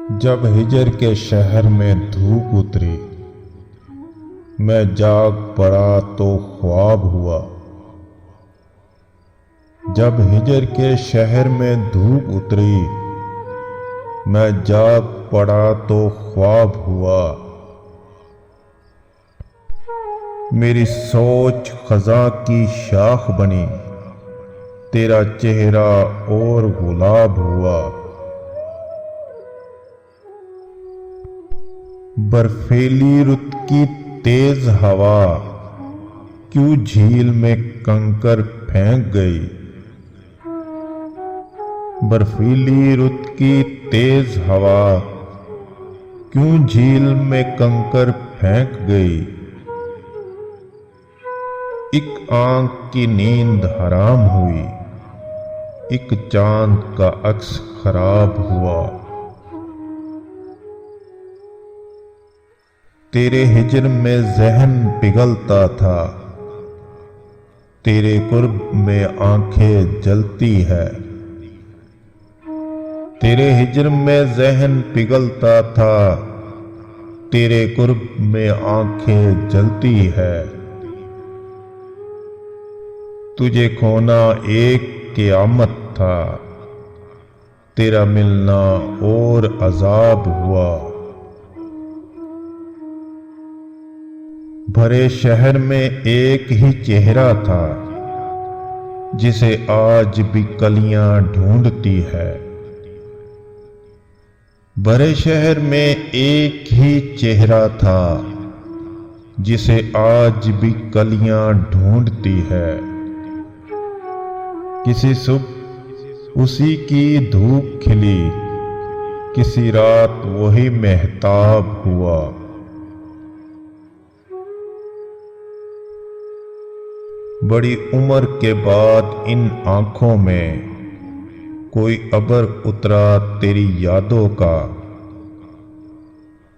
जब हिजर के शहर में धूप उतरी, मैं जाग पड़ा तो ख्वाब हुआ। जब हिजर के शहर में धूप उतरी, मैं जाग पड़ा तो ख्वाब हुआ। मेरी सोच खज़ां की शाख बनी, तेरा चेहरा और गुलाब हुआ। बर्फीली रुत की तेज हवा क्यों झील में कंकर फेंक गई। बर्फीली रुत की तेज हवा क्यों झील में कंकर फेंक गई। एक आंख की नींद हराम हुई, एक चांद का अक्स खराब हुआ। तेरे हिजर में ज़हन पिघलता था, तेरे कुर्ब में आंखें जलती है। तेरे हिजर में ज़हन पिघलता था, तेरे कुर्ब में आंखें जलती है। तुझे खोना एक क़यामत था, तेरा मिलना और अजाब हुआ। भरे शहर में एक ही चेहरा था, जिसे आज भी कलियां ढूंढती है। भरे शहर में एक ही चेहरा था, जिसे आज भी कलियां ढूंढती है। किसी सुबह उसी की धूप खिली, किसी रात वही महताब हुआ। बड़ी उम्र के बाद इन आंखों में कोई अबर उतरा तेरी यादों का।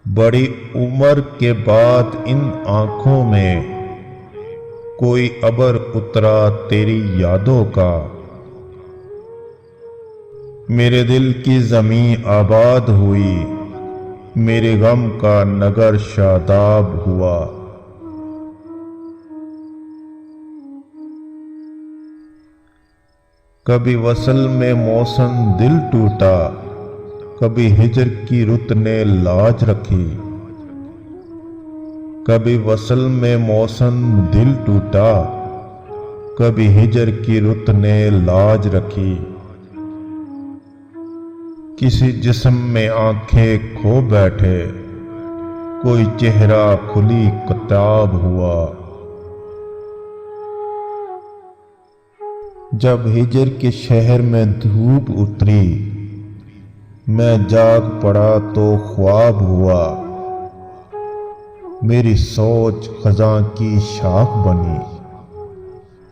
बड़ी उम्र के बाद इन आंखों में कोई अबर उतरा तेरी यादों का। मेरे दिल की ज़मीं आबाद हुई, मेरे गम का नगर शादाब हुआ। कभी वसल में मौसम दिल टूटा, कभी हिजर की रुत ने लाज रखी। कभी वसल में मौसम दिल टूटा, कभी हिजर की रुत ने लाज रखी। किसी जिस्म में आंखें खो बैठे, कोई चेहरा खुली किताब हुआ। जब हिजर के शहर में धूप उतरी, मैं जाग पड़ा तो ख्वाब हुआ। मेरी सोच खज़ां की शाख बनी,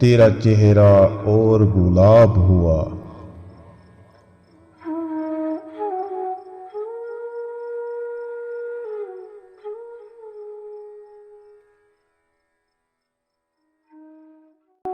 तेरा चेहरा और गुलाब हुआ।